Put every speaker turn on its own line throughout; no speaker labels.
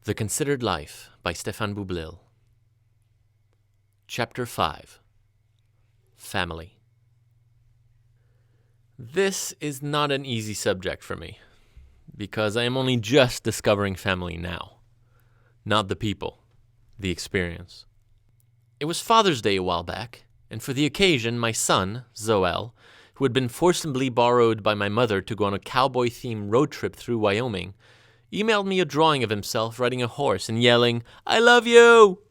The Considered Life by Stéphane Boublil. Chapter 5. Family. This is not an easy subject for me, because I am only just discovering family now. Not the people, the experience. It was Father's Day a while back, and for the occasion my son, Zoel, who had been forcibly borrowed by my mother to go on a cowboy-themed road trip through Wyoming, emailed me a drawing of himself riding a horse and yelling, "I love you!"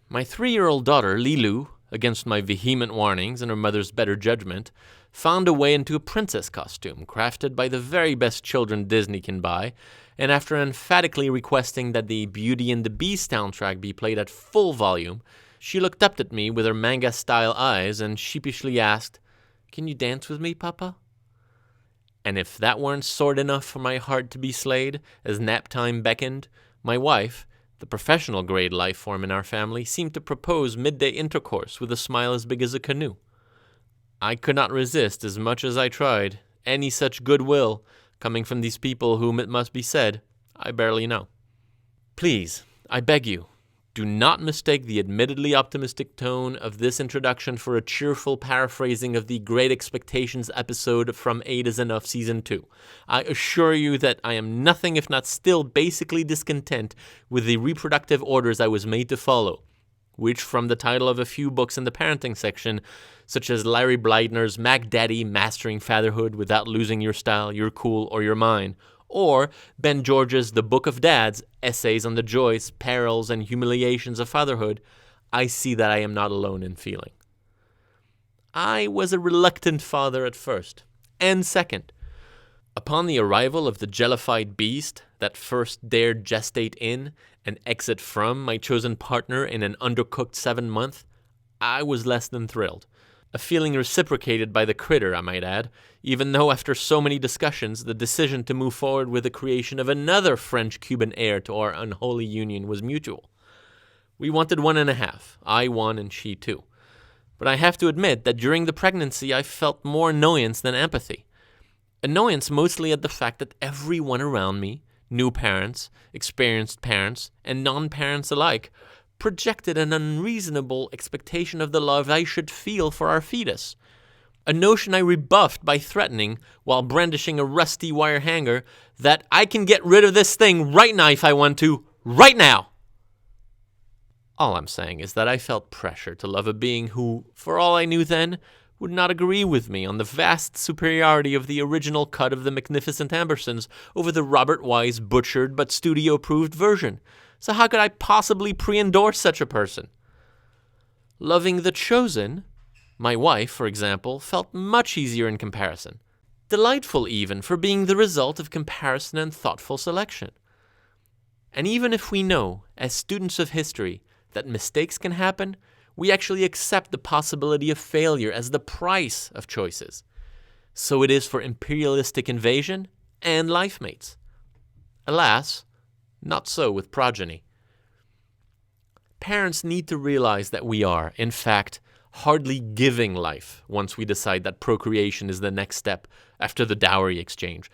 My 3-year-old daughter, Lilu, against my vehement warnings and her mother's better judgment, found a way into a princess costume crafted by the very best children Disney can buy, and after emphatically requesting that the Beauty and the Beast soundtrack be played at full volume, she looked up at me with her manga-style eyes and sheepishly asked, "Can you dance with me, Papa?" And if that weren't sword enough for my heart to be slayed, as nap time beckoned, my wife, the professional grade life form in our family, seemed to propose midday intercourse with a smile as big as a canoe. I could not resist, as much as I tried, any such goodwill coming from these people whom, it must be said, I barely know. Please, I beg you, do not mistake the admittedly optimistic tone of this introduction for a cheerful paraphrasing of the Great Expectations episode from 8 is Enough Season 2. I assure you that I am nothing if not still basically discontent with the reproductive orders I was made to follow, which from the title of a few books in the parenting section, such as Larry Bleidner's Mac Daddy Mastering Fatherhood Without Losing Your Style, Your Cool, or Your Mind, or Ben George's The Book of Dads, Essays on the Joys, Perils, and Humiliations of Fatherhood, I see that I am not alone in feeling. I was a reluctant father at first, and second. Upon the arrival of the jellified beast that first dared gestate in and exit from my chosen partner in an undercooked 7-month, I was less than thrilled. A feeling reciprocated by the critter, I might add, even though after so many discussions, the decision to move forward with the creation of another French-Cuban heir to our unholy union was mutual. We wanted 1.5, I 1 and she 2. But I have to admit that during the pregnancy I felt more annoyance than empathy. Annoyance mostly at the fact that everyone around me, new parents, experienced parents, and non-parents alike, projected an unreasonable expectation of the love I should feel for our fetus. A notion I rebuffed by threatening, while brandishing a rusty wire hanger, that I can get rid of this thing right now if I want to, right now. All I'm saying is that I felt pressure to love a being who, for all I knew then, would not agree with me on the vast superiority of the original cut of the Magnificent Ambersons over the Robert Wise butchered but studio-approved version. So how could I possibly pre-endorse such a person? Loving the chosen, my wife, for example, felt much easier in comparison. Delightful even for being the result of comparison and thoughtful selection. And even if we know, as students of history, that mistakes can happen, we actually accept the possibility of failure as the price of choices. So it is for imperialistic invasion and life mates. Alas, not so with progeny. Parents need to realize that we are, in fact, hardly giving life once we decide that procreation is the next step after the dowry exchange.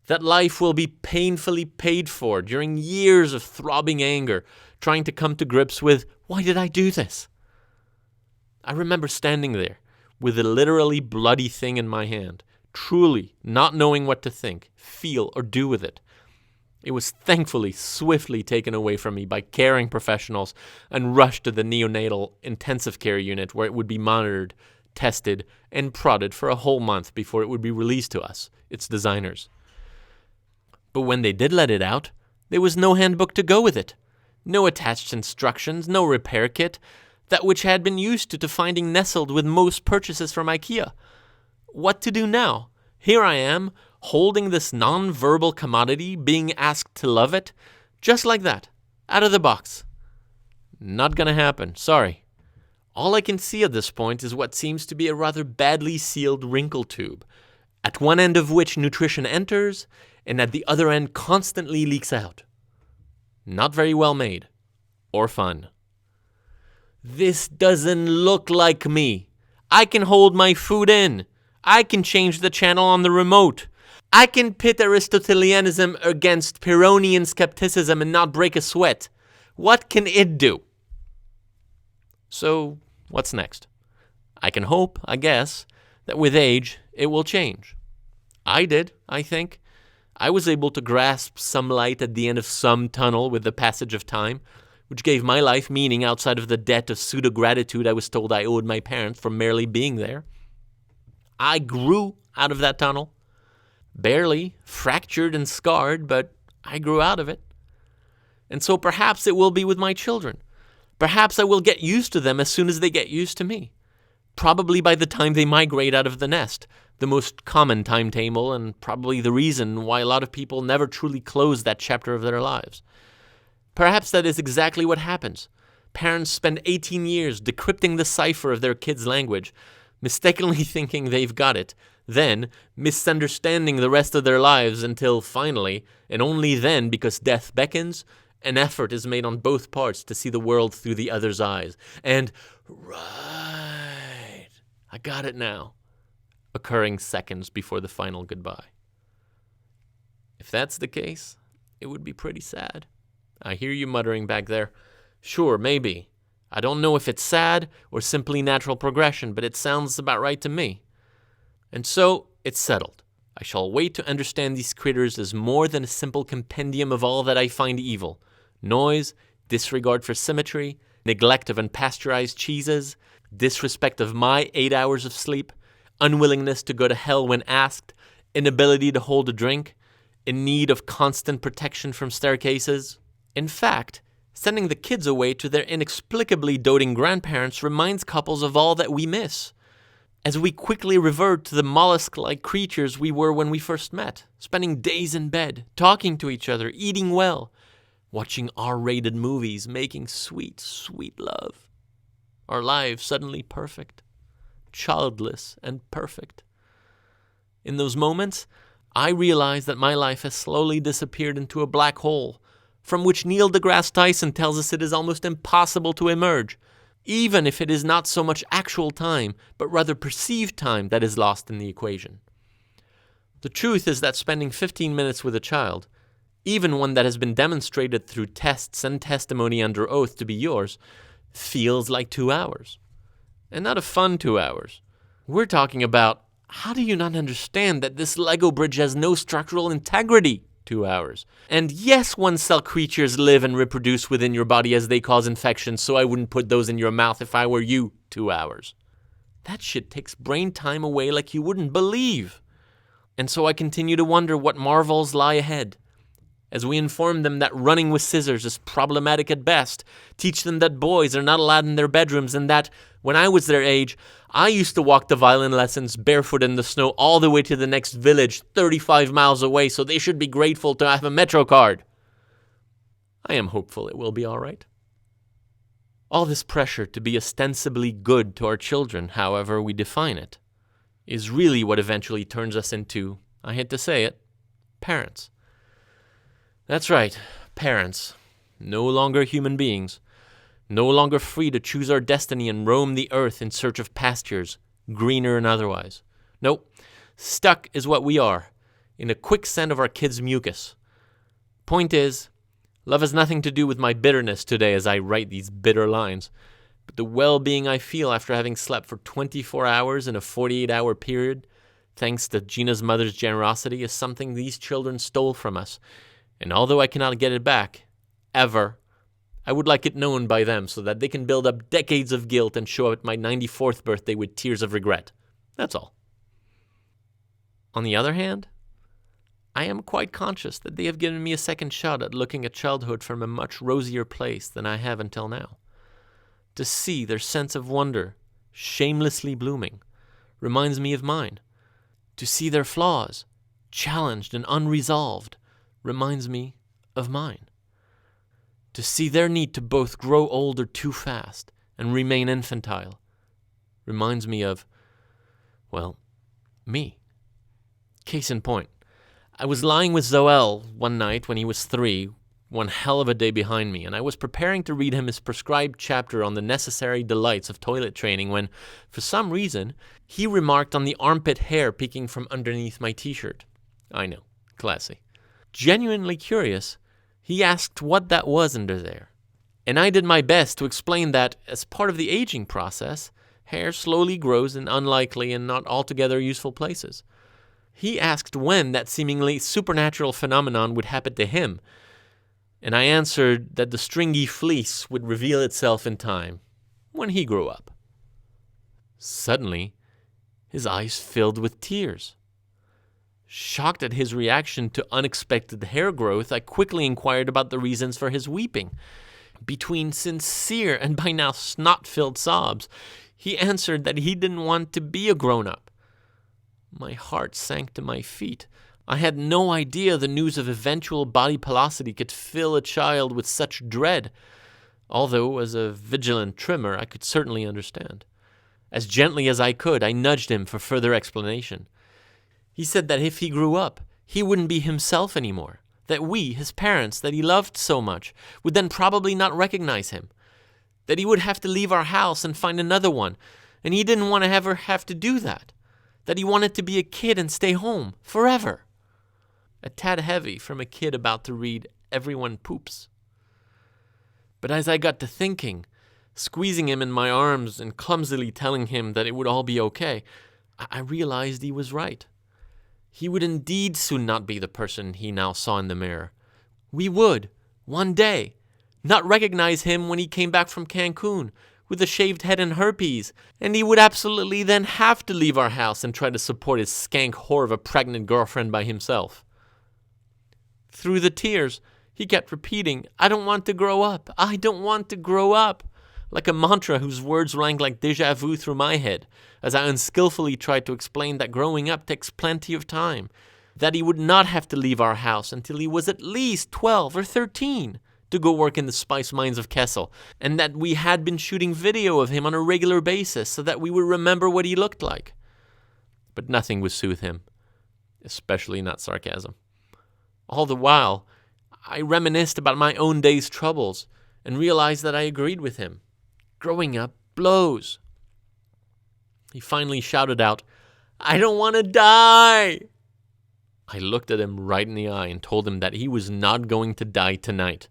That life will be painfully paid for during years of throbbing anger, trying to come to grips with, why did I do this? I remember standing there with the literally bloody thing in my hand, truly not knowing what to think, feel, or do with it. It was thankfully swiftly taken away from me by caring professionals and rushed to the neonatal intensive care unit where it would be monitored, tested, and prodded for a whole month before it would be released to us, its designers. But when they did let it out, there was no handbook to go with it. No attached instructions, no repair kit, that which had been used to finding nestled with most purchases from IKEA. What to do now? Here I am, holding this non-verbal commodity, being asked to love it, just like that, out of the box. Not gonna happen, sorry. All I can see at this point is what seems to be a rather badly sealed wrinkle tube, at one end of which nutrition enters, and at the other end constantly leaks out. Not very well made, or fun. This doesn't look like me. I can hold my food in. I can change the channel on the remote. I can pit Aristotelianism against Pyrrhonian skepticism and not break a sweat. What can it do? So, what's next? I can hope, I guess, that with age, it will change. I did, I think. I was able to grasp some light at the end of some tunnel with the passage of time, which gave my life meaning outside of the debt of pseudo-gratitude I was told I owed my parents for merely being there. I grew out of that tunnel. Barely, fractured and scarred, but I grew out of it. And so perhaps it will be with my children. Perhaps I will get used to them as soon as they get used to me. Probably by the time they migrate out of the nest, the most common timetable and probably the reason why a lot of people never truly close that chapter of their lives. Perhaps that is exactly what happens. Parents spend 18 years decrypting the cipher of their kids' language, mistakenly thinking they've got it, then misunderstanding the rest of their lives until finally, and only then because death beckons, an effort is made on both parts to see the world through the other's eyes. And, right, I got it now, occurring seconds before the final goodbye. If that's the case, it would be pretty sad. I hear you muttering back there. Sure, maybe. I don't know if it's sad or simply natural progression, but it sounds about right to me. And so, it's settled. I shall wait to understand these critters as more than a simple compendium of all that I find evil. Noise, disregard for symmetry, neglect of unpasteurized cheeses, disrespect of my 8 hours of sleep, unwillingness to go to hell when asked, inability to hold a drink, in need of constant protection from staircases. In fact, sending the kids away to their inexplicably doting grandparents reminds couples of all that we miss, as we quickly revert to the mollusk-like creatures we were when we first met, spending days in bed, talking to each other, eating well, watching R-rated movies, making sweet, sweet love. Our lives suddenly perfect, childless and perfect. In those moments, I realize that my life has slowly disappeared into a black hole, from which Neil deGrasse Tyson tells us it is almost impossible to emerge, even if it is not so much actual time, but rather perceived time that is lost in the equation. The truth is that spending 15 minutes with a child, even one that has been demonstrated through tests and testimony under oath to be yours, feels like 2 hours. And not a fun 2 hours. We're talking about, how do you not understand that this Lego bridge has no structural integrity? 2 hours. And yes, one-cell creatures live and reproduce within your body as they cause infections, so I wouldn't put those in your mouth if I were you. 2 hours. That shit takes brain time away like you wouldn't believe. And so I continue to wonder what marvels lie ahead. As we inform them that running with scissors is problematic at best, teach them that boys are not allowed in their bedrooms, and that, when I was their age, I used to walk the violin lessons barefoot in the snow all the way to the next village 35 miles away, so they should be grateful to have a Metro card. I am hopeful it will be all right. All this pressure to be ostensibly good to our children, however we define it, is really what eventually turns us into, I hate to say it, parents. That's right, parents. No longer human beings. No longer free to choose our destiny and roam the earth in search of pastures, greener and otherwise. Nope, stuck is what we are, in a quicksand of our kids' mucus. Point is, love has nothing to do with my bitterness today as I write these bitter lines, but the well-being I feel after having slept for 24 hours in a 48-hour period, thanks to Gina's mother's generosity, is something these children stole from us. And although I cannot get it back, ever, I would like it known by them so that they can build up decades of guilt and show up at my 94th birthday with tears of regret. That's all. On the other hand, I am quite conscious that they have given me a second shot at looking at childhood from a much rosier place than I have until now. To see their sense of wonder shamelessly blooming reminds me of mine. To see their flaws challenged and unresolved reminds me of mine. To see their need to both grow older too fast and remain infantile reminds me of, well, me. Case in point, I was lying with Zoel one night when he was 3, one hell of a day behind me, and I was preparing to read him his prescribed chapter on the necessary delights of toilet training when, for some reason, he remarked on the armpit hair peeking from underneath my t-shirt. I know, classy. Genuinely curious, he asked what that was under there. And I did my best to explain that, as part of the aging process, hair slowly grows in unlikely and not altogether useful places. He asked when that seemingly supernatural phenomenon would happen to him, and I answered that the stringy fleece would reveal itself in time, when he grew up. Suddenly, his eyes filled with tears. Shocked at his reaction to unexpected hair growth, I quickly inquired about the reasons for his weeping. Between sincere and by now snot-filled sobs, he answered that he didn't want to be a grown-up. My heart sank to my feet. I had no idea the news of eventual body pelosity could fill a child with such dread, although as a vigilant trimmer I could certainly understand. As gently as I could, I nudged him for further explanation. He said that if he grew up, he wouldn't be himself anymore, that we, his parents, that he loved so much, would then probably not recognize him, that he would have to leave our house and find another one, and he didn't want to ever have to do that he wanted to be a kid and stay home forever. A tad heavy from a kid about to read Everyone Poops. But as I got to thinking, squeezing him in my arms and clumsily telling him that it would all be okay, I realized he was right. He would indeed soon not be the person he now saw in the mirror. We would, one day, not recognize him when he came back from Cancun with a shaved head and herpes, and he would absolutely then have to leave our house and try to support his skank whore of a pregnant girlfriend by himself. Through the tears, he kept repeating, "I don't want to grow up. I don't want to grow up," like a mantra whose words rang like déjà vu through my head, as I unskillfully tried to explain that growing up takes plenty of time, that he would not have to leave our house until he was at least 12 or 13 to go work in the spice mines of Kessel, and that we had been shooting video of him on a regular basis so that we would remember what he looked like. But nothing would soothe him, especially not sarcasm. All the while, I reminisced about my own day's troubles and realized that I agreed with him. Growing up blows. He finally shouted out, "I don't want to die!" I looked at him right in the eye and told him that he was not going to die tonight.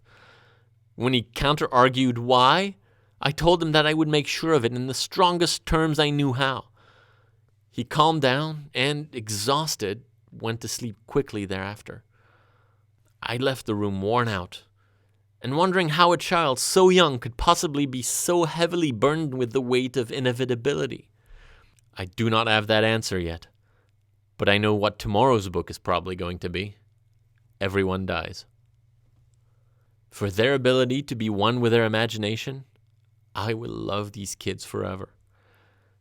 When he counter-argued why, I told him that I would make sure of it in the strongest terms I knew how. He calmed down and, exhausted, went to sleep quickly thereafter. I left the room worn out, and wondering how a child so young could possibly be so heavily burdened with the weight of inevitability. I do not have that answer yet, but I know what tomorrow's book is probably going to be. Everyone dies. For their ability to be one with their imagination, I will love these kids forever.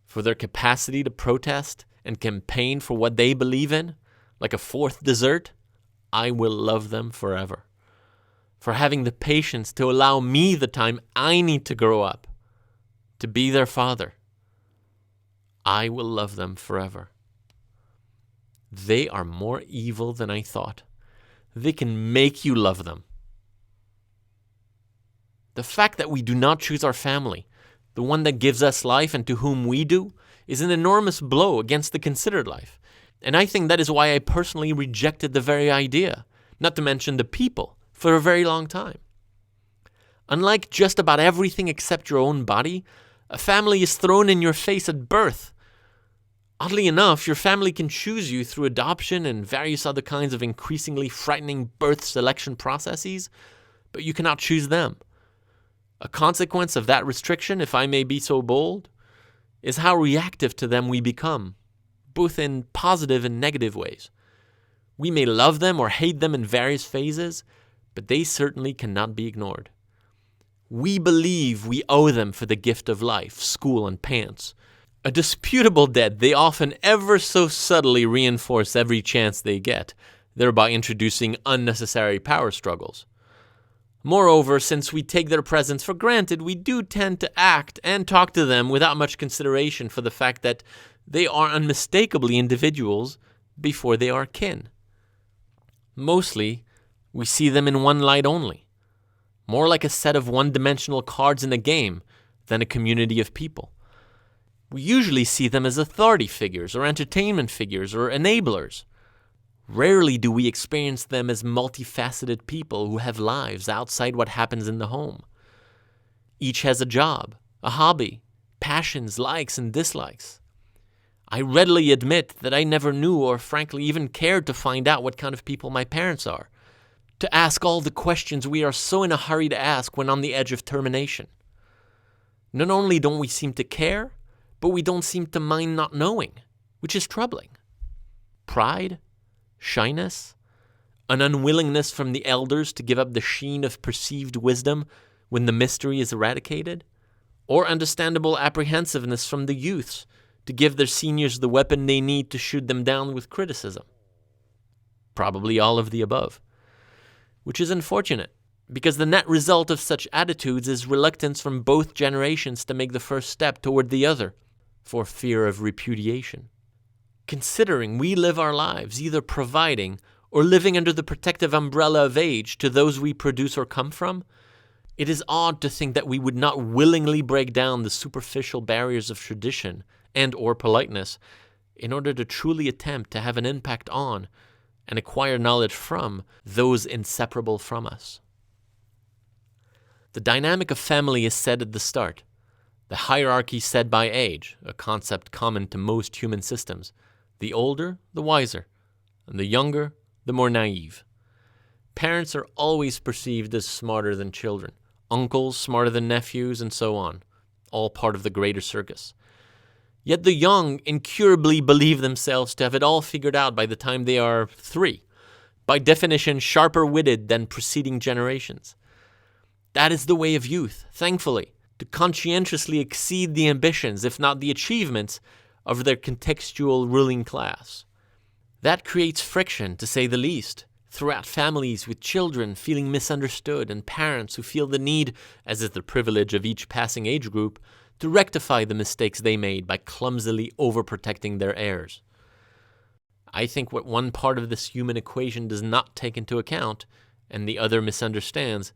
For their capacity to protest and campaign for what they believe in, like a fourth dessert, I will love them forever. For having the patience to allow me the time I need to grow up, to be their father, I will love them forever. They are more evil than I thought. They can make you love them. The fact that we do not choose our family, the one that gives us life and to whom we do, is an enormous blow against the considered life. And I think that is why I personally rejected the very idea, not to mention the people, for a very long time. Unlike just about everything except your own body, a family is thrown in your face at birth. Oddly enough, your family can choose you through adoption and various other kinds of increasingly frightening birth selection processes, but you cannot choose them. A consequence of that restriction, if I may be so bold, is how reactive to them we become, both in positive and negative ways. We may love them or hate them in various phases, but they certainly cannot be ignored. We believe we owe them for the gift of life, school, and pants. A disputable debt they often ever so subtly reinforce every chance they get, thereby introducing unnecessary power struggles. Moreover, since we take their presence for granted, we do tend to act and talk to them without much consideration for the fact that they are unmistakably individuals before they are kin. Mostly, we see them in one light only, more like a set of one-dimensional cards in a game than a community of people. We usually see them as authority figures or entertainment figures or enablers. Rarely do we experience them as multifaceted people who have lives outside what happens in the home. Each has a job, a hobby, passions, likes, and dislikes. I readily admit that I never knew or frankly even cared to find out what kind of people my parents are, to ask all the questions we are so in a hurry to ask when on the edge of termination. Not only don't we seem to care, but we don't seem to mind not knowing, which is troubling. Pride, shyness, an unwillingness from the elders to give up the sheen of perceived wisdom when the mystery is eradicated, or understandable apprehensiveness from the youths to give their seniors the weapon they need to shoot them down with criticism. Probably all of the above, which is unfortunate, because the net result of such attitudes is reluctance from both generations to make the first step toward the other, for fear of repudiation. Considering we live our lives either providing or living under the protective umbrella of age to those we produce or come from, it is odd to think that we would not willingly break down the superficial barriers of tradition and or politeness in order to truly attempt to have an impact on and acquire knowledge from those inseparable from us. The dynamic of family is set at the start. The hierarchy set by age, a concept common to most human systems. The older, the wiser, and the younger, the more naive. Parents are always perceived as smarter than children, uncles smarter than nephews, and so on, all part of the greater circus. Yet the young incurably believe themselves to have it all figured out by the time they are 3, by definition sharper-witted than preceding generations. That is the way of youth, thankfully, to conscientiously exceed the ambitions, if not the achievements, of their contextual ruling class. That creates friction, to say the least, throughout families with children feeling misunderstood and parents who feel the need, as is the privilege of each passing age group, to rectify the mistakes they made by clumsily overprotecting their heirs. I think what one part of this human equation does not take into account, and the other misunderstands,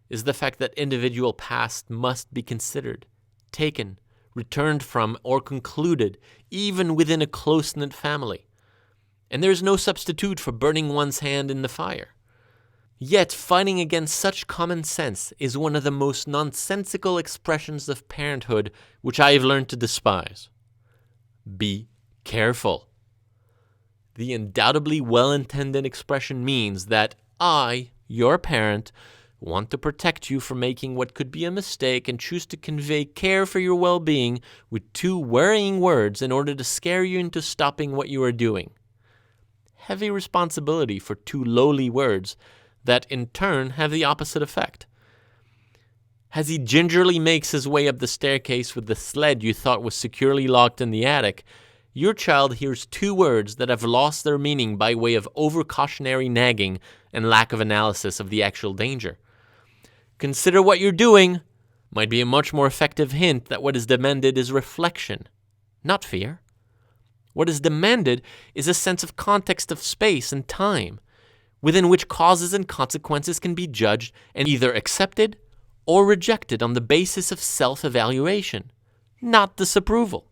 is the fact that individual past must be considered, taken, returned from, or concluded, even within a close-knit family. And there is no substitute for burning one's hand in the fire. Yet fighting against such common sense is one of the most nonsensical expressions of parenthood which I have learned to despise. Be careful. The undoubtedly well-intended expression means that I, your parent, want to protect you from making what could be a mistake and choose to convey care for your well-being with 2 worrying words in order to scare you into stopping what you are doing. Heavy responsibility for 2 lowly words that in turn have the opposite effect. As he gingerly makes his way up the staircase with the sled you thought was securely locked in the attic, your child hears 2 words that have lost their meaning by way of over-cautionary nagging and lack of analysis of the actual danger. Consider what you're doing might be a much more effective hint that what is demanded is reflection, not fear. What is demanded is a sense of context of space and time, within which causes and consequences can be judged and either accepted or rejected on the basis of self-evaluation, not disapproval.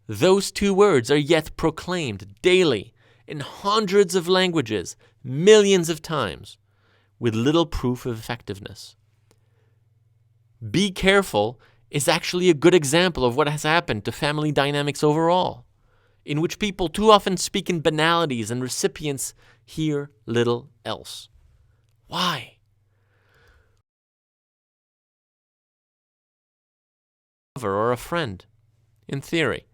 Those 2 words are yet proclaimed daily in hundreds of languages, millions of times, with little proof of effectiveness. Be careful is actually a good example of what has happened to family dynamics overall, in which people too often speak in banalities and recipients hear little else. Why? Or a friend, in theory.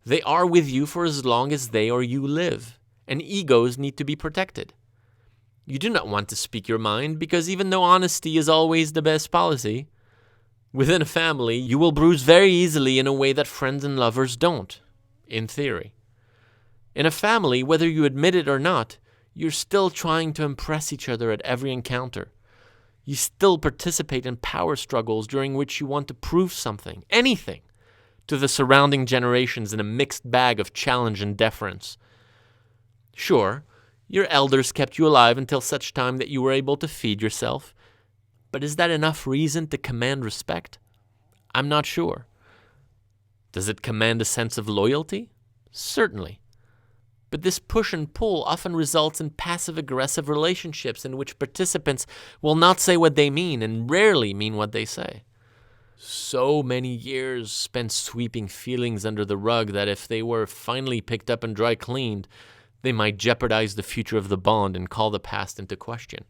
They are with you for as long as they or you live, and egos need to be protected. You do not want to speak your mind because even though honesty is always the best policy, within a family you will bruise very easily in a way that friends and lovers don't, in theory. In a family, whether you admit it or not, you're still trying to impress each other at every encounter. You still participate in power struggles during which you want to prove something, anything, to the surrounding generations in a mixed bag of challenge and deference. Sure, your elders kept you alive until such time that you were able to feed yourself, but is that enough reason to command respect? I'm not sure. Does it command a sense of loyalty? Certainly. But this push and pull often results in passive-aggressive relationships in which participants will not say what they mean and rarely mean what they say. So many years spent sweeping feelings under the rug that if they were finally picked up and dry cleaned, they might jeopardize the future of the bond and call the past into question.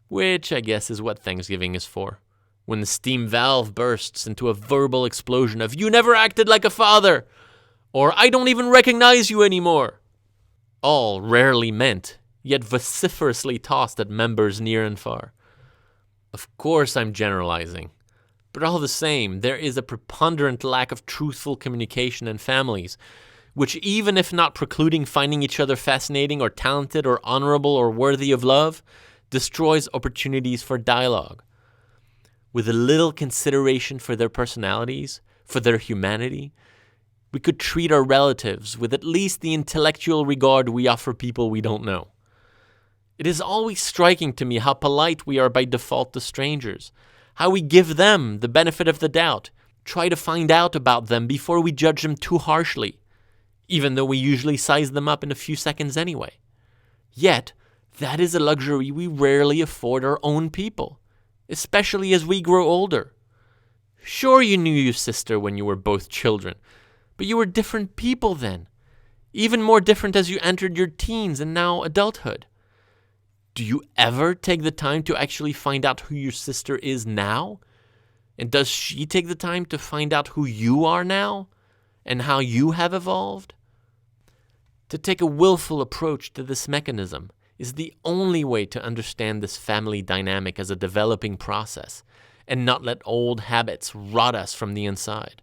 Which I guess is what Thanksgiving is for. When the steam valve bursts into a verbal explosion of, "You never acted like a father!" or "I don't even recognize you anymore." All rarely meant, yet vociferously tossed at members near and far. Of course I'm generalizing, but all the same, there is a preponderant lack of truthful communication in families, which even if not precluding finding each other fascinating or talented or honorable or worthy of love, destroys opportunities for dialogue. With a little consideration for their personalities, for their humanity, we could treat our relatives with at least the intellectual regard we offer people we don't know. It is always striking to me how polite we are by default to strangers, how we give them the benefit of the doubt, try to find out about them before we judge them too harshly, even though we usually size them up in a few seconds anyway. Yet, that is a luxury we rarely afford our own people, especially as we grow older. Sure, you knew your sister when you were both children, but you were different people then, even more different as you entered your teens and now adulthood. Do you ever take the time to actually find out who your sister is now? And does she take the time to find out who you are now and how you have evolved? To take a willful approach to this mechanism is the only way to understand this family dynamic as a developing process and not let old habits rot us from the inside.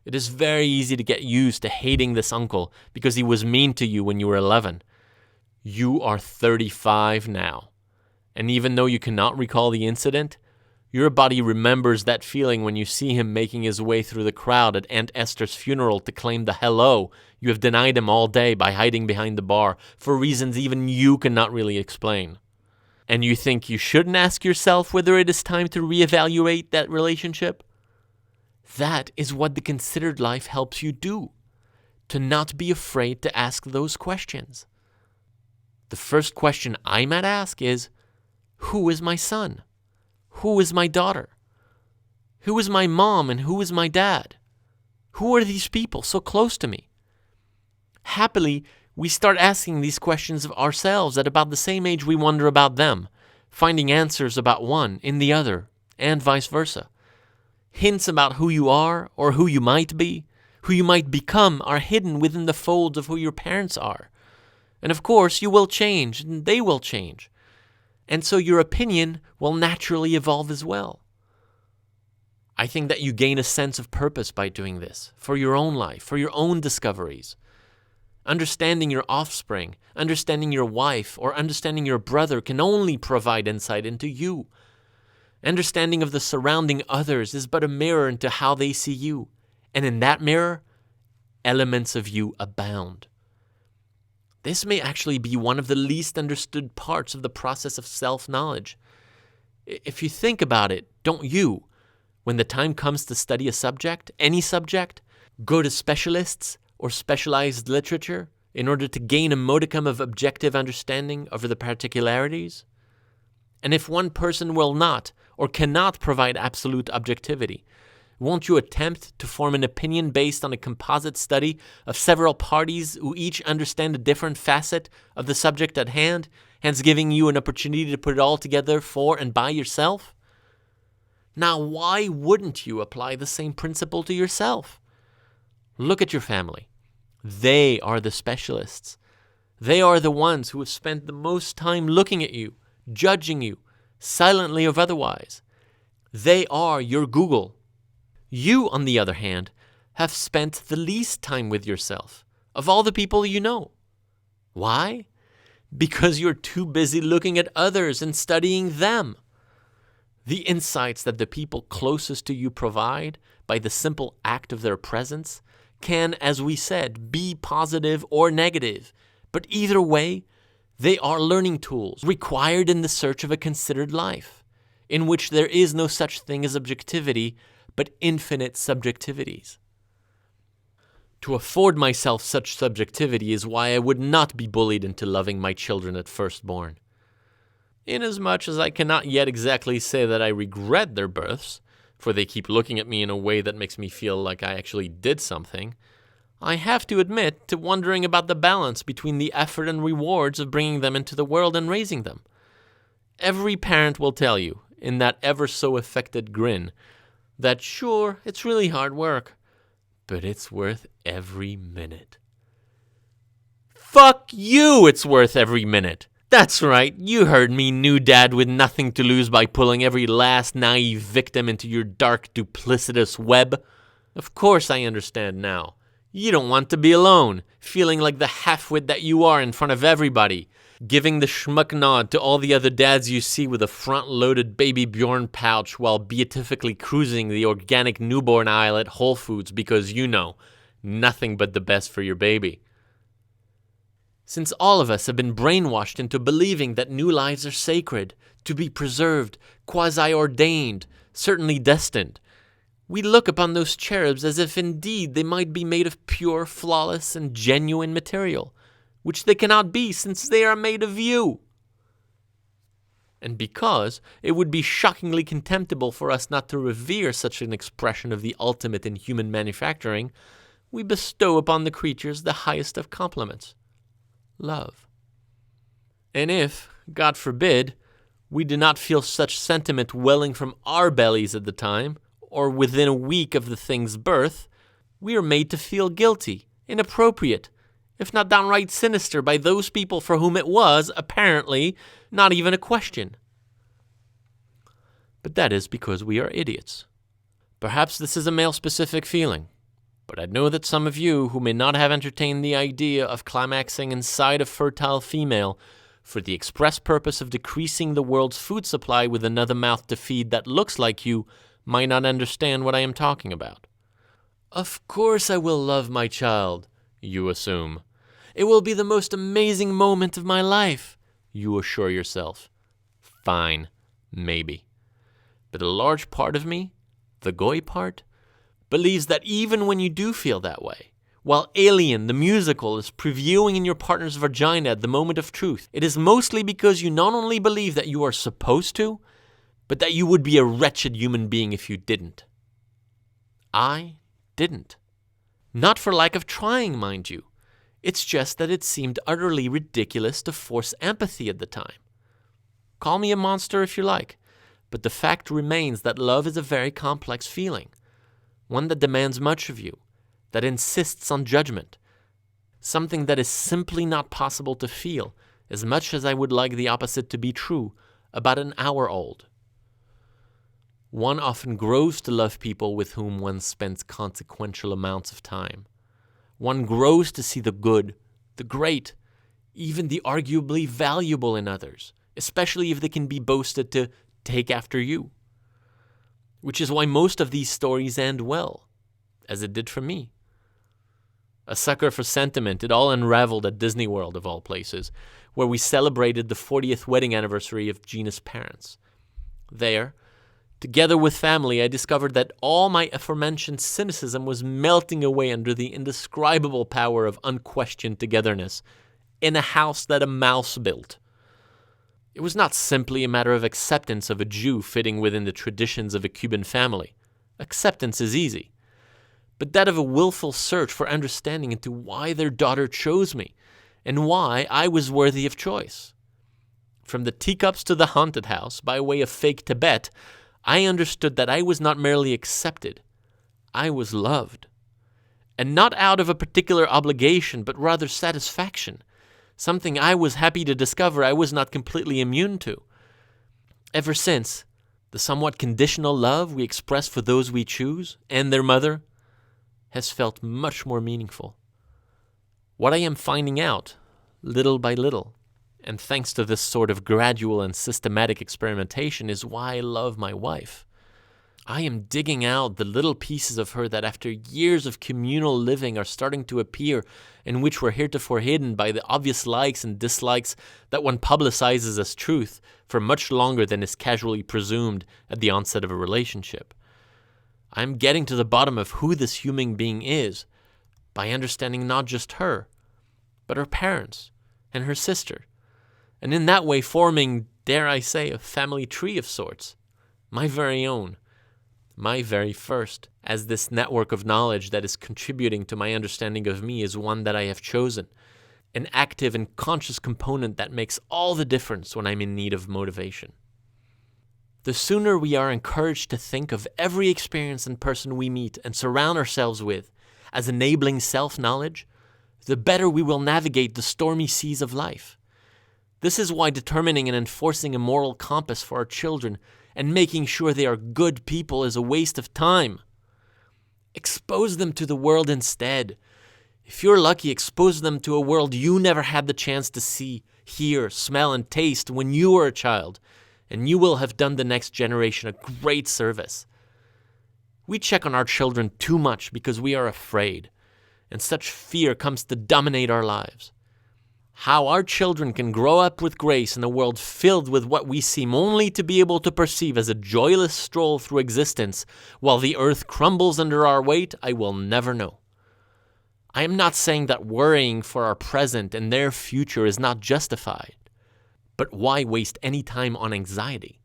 It is very easy to get used to hating this uncle because he was mean to you when you were 11. You are 35 now, and even though you cannot recall the incident, your body remembers that feeling when you see him making his way through the crowd at Aunt Esther's funeral to claim the hello you have denied him all day by hiding behind the bar for reasons even you cannot really explain. And you think you shouldn't ask yourself whether it is time to reevaluate that relationship? That is what the considered life helps you do, to not be afraid to ask those questions. The first question I might ask is, who is my son? Who is my daughter? Who is my mom and who is my dad? Who are these people so close to me? Happily, we start asking these questions of ourselves at about the same age we wonder about them, finding answers about one in the other, and vice versa. Hints about who you are or who you might be, who you might become, are hidden within the folds of who your parents are. And of course, you will change, and they will change. And so your opinion will naturally evolve as well. I think that you gain a sense of purpose by doing this, for your own life, for your own discoveries. Understanding your offspring, understanding your wife, or understanding your brother can only provide insight into you. Understanding of the surrounding others is but a mirror into how they see you. And in that mirror, elements of you abound. This may actually be one of the least understood parts of the process of self-knowledge. If you think about it, don't you, when the time comes to study a subject, any subject, go to specialists or specialized literature in order to gain a modicum of objective understanding over the particularities? And if one person will not or cannot provide absolute objectivity, won't you attempt to form an opinion based on a composite study of several parties who each understand a different facet of the subject at hand, hence giving you an opportunity to put it all together for and by yourself? Now, why wouldn't you apply the same principle to yourself? Look at your family. They are the specialists. They are the ones who have spent the most time looking at you, judging you, silently or otherwise. They are your Google. You, on the other hand, have spent the least time with yourself of all the people you know. Why? Because you're too busy looking at others and studying them. The insights that the people closest to you provide by the simple act of their presence can, as we said, be positive or negative, but either way, they are learning tools required in the search of a considered life, in which there is no such thing as objectivity, but infinite subjectivities. To afford myself such subjectivity is why I would not be bullied into loving my children at firstborn. Inasmuch as I cannot yet exactly say that I regret their births, for they keep looking at me in a way that makes me feel like I actually did something, I have to admit to wondering about the balance between the effort and rewards of bringing them into the world and raising them. Every parent will tell you, in that ever so affected grin, that sure, it's really hard work, but it's worth every minute. Fuck you, it's worth every minute. That's right, you heard me, new dad with nothing to lose by pulling every last naive victim into your dark, duplicitous web. Of course I understand now. You don't want to be alone, feeling like the half-wit that you are in front of everybody, giving the schmuck nod to all the other dads you see with a front-loaded Baby Bjorn pouch while beatifically cruising the organic newborn aisle at Whole Foods because you know, nothing but the best for your baby. Since all of us have been brainwashed into believing that new lives are sacred, to be preserved, quasi-ordained, certainly destined, we look upon those cherubs as if indeed they might be made of pure, flawless, and genuine material, which they cannot be since they are made of you. And because it would be shockingly contemptible for us not to revere such an expression of the ultimate in human manufacturing, we bestow upon the creatures the highest of compliments, love. And if, God forbid, we do not feel such sentiment welling from our bellies at the time, or within a week of the thing's birth, we are made to feel guilty, inappropriate, if not downright sinister by those people for whom it was, apparently, not even a question. But that is because we are idiots. Perhaps this is a male-specific feeling, but I know that some of you who may not have entertained the idea of climaxing inside a fertile female for the express purpose of decreasing the world's food supply with another mouth to feed that looks like you might not understand what I am talking about. Of course I will love my child, you assume. It will be the most amazing moment of my life, you assure yourself. Fine, maybe. But a large part of me, the goy part, believes that even when you do feel that way, while Alien, the musical, is previewing in your partner's vagina at the moment of truth, it is mostly because you not only believe that you are supposed to, but that you would be a wretched human being if you didn't. I didn't. Not for lack of trying, mind you. It's just that it seemed utterly ridiculous to force empathy at the time. Call me a monster if you like, but the fact remains that love is a very complex feeling, one that demands much of you, that insists on judgment, something that is simply not possible to feel, as much as I would like the opposite to be true, about an hour old. One often grows to love people with whom one spends consequential amounts of time. One grows to see the good, the great, even the arguably valuable in others, especially if they can be boasted to take after you. Which is why most of these stories end well, as it did for me. A sucker for sentiment, it all unraveled at Disney World, of all places, where we celebrated the 40th wedding anniversary of Gina's parents. There, together with family, I discovered that all my aforementioned cynicism was melting away under the indescribable power of unquestioned togetherness in a house that a mouse built. It was not simply a matter of acceptance of a Jew fitting within the traditions of a Cuban family. Acceptance is easy. But that of a willful search for understanding into why their daughter chose me, and why I was worthy of choice. From the teacups to the haunted house, by way of fake Tibet, I understood that I was not merely accepted, I was loved. And not out of a particular obligation, but rather satisfaction, something I was happy to discover I was not completely immune to. Ever since, the somewhat conditional love we express for those we choose, and their mother, has felt much more meaningful. What I am finding out, little by little, and thanks to this sort of gradual and systematic experimentation, is why I love my wife. I am digging out the little pieces of her that after years of communal living are starting to appear, and which were heretofore hidden by the obvious likes and dislikes that one publicizes as truth for much longer than is casually presumed at the onset of a relationship. I am getting to the bottom of who this human being is, by understanding not just her, but her parents and her sister, and in that way forming, dare I say, a family tree of sorts, my very own, my very first, as this network of knowledge that is contributing to my understanding of me is one that I have chosen, an active and conscious component that makes all the difference when I'm in need of motivation. The sooner we are encouraged to think of every experience and person we meet and surround ourselves with as enabling self-knowledge, the better we will navigate the stormy seas of life. This is why determining and enforcing a moral compass for our children and making sure they are good people is a waste of time. Expose them to the world instead. If you're lucky, expose them to a world you never had the chance to see, hear, smell, and taste when you were a child, and you will have done the next generation a great service. We check on our children too much because we are afraid, and such fear comes to dominate our lives. How our children can grow up with grace in a world filled with what we seem only to be able to perceive as a joyless stroll through existence while the earth crumbles under our weight, I will never know. I am not saying that worrying for our present and their future is not justified, but why waste any time on anxiety?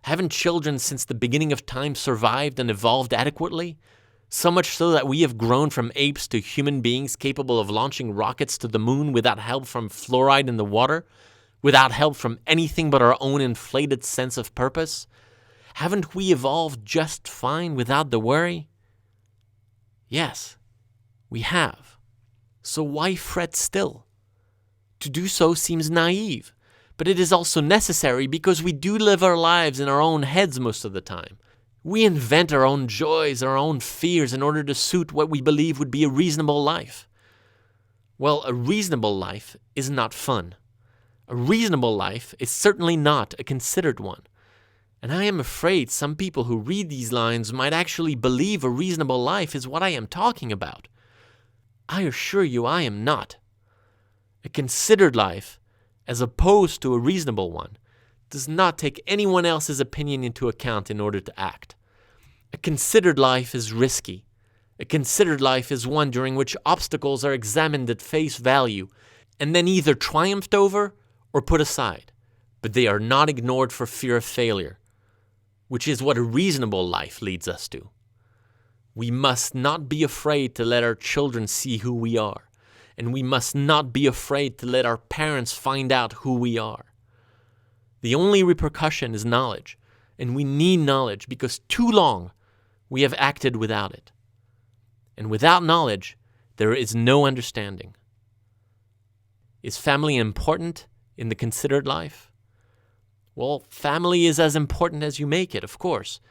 Haven't children since the beginning of time survived and evolved adequately? So much so that we have grown from apes to human beings capable of launching rockets to the moon without help from fluoride in the water, without help from anything but our own inflated sense of purpose? Haven't we evolved just fine without the worry? Yes, we have. So why fret still? To do so seems naive, but it is also necessary because we do live our lives in our own heads most of the time. We invent our own joys, our own fears in order to suit what we believe would be a reasonable life. Well, a reasonable life is not fun. A reasonable life is certainly not a considered one. And I am afraid some people who read these lines might actually believe a reasonable life is what I am talking about. I assure you I am not. A considered life, as opposed to a reasonable one, does not take anyone else's opinion into account in order to act. A considered life is risky. A considered life is one during which obstacles are examined at face value and then either triumphed over or put aside, but they are not ignored for fear of failure, which is what a reasonable life leads us to. We must not be afraid to let our children see who we are, and we must not be afraid to let our parents find out who we are. The only repercussion is knowledge, and we need knowledge because too long we have acted without it. And without knowledge, there is no understanding. Is family important in the considered life? Well, family is as important as you make it, of course,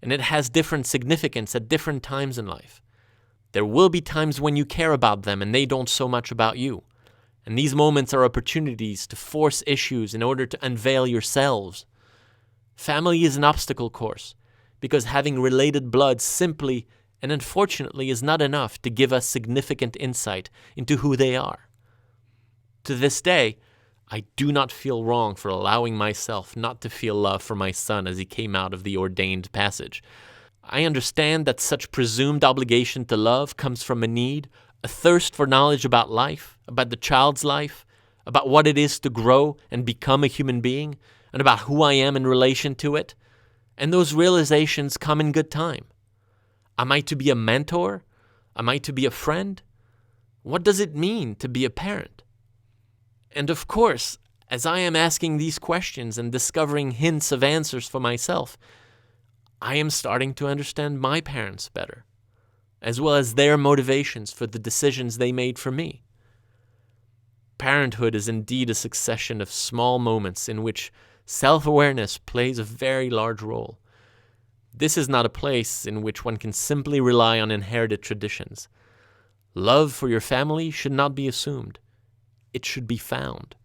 and it has different significance at different times in life. There will be times when you care about them and they don't so much about you. And these moments are opportunities to force issues in order to unveil yourselves. Family is an obstacle course, because having related blood simply and unfortunately is not enough to give us significant insight into who they are. To this day, I do not feel wrong for allowing myself not to feel love for my son as he came out of the ordained passage. I understand that such presumed obligation to love comes from a need, a thirst for knowledge about life, about the child's life, about what it is to grow and become a human being, and about who I am in relation to it. And those realizations come in good time. Am I to be a mentor? Am I to be a friend? What does it mean to be a parent? And of course, as I am asking these questions and discovering hints of answers for myself, I am starting to understand my parents better, as well as their motivations for the decisions they made for me. Parenthood is indeed a succession of small moments in which self-awareness plays a very large role. This is not a place in which one can simply rely on inherited traditions. Love for your family should not be assumed. It should be found.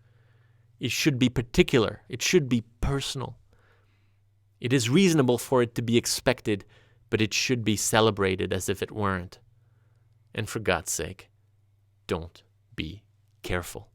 It should be particular. It should be personal. It is reasonable for it to be expected, but it should be celebrated as if it weren't. And for God's sake, don't be careful.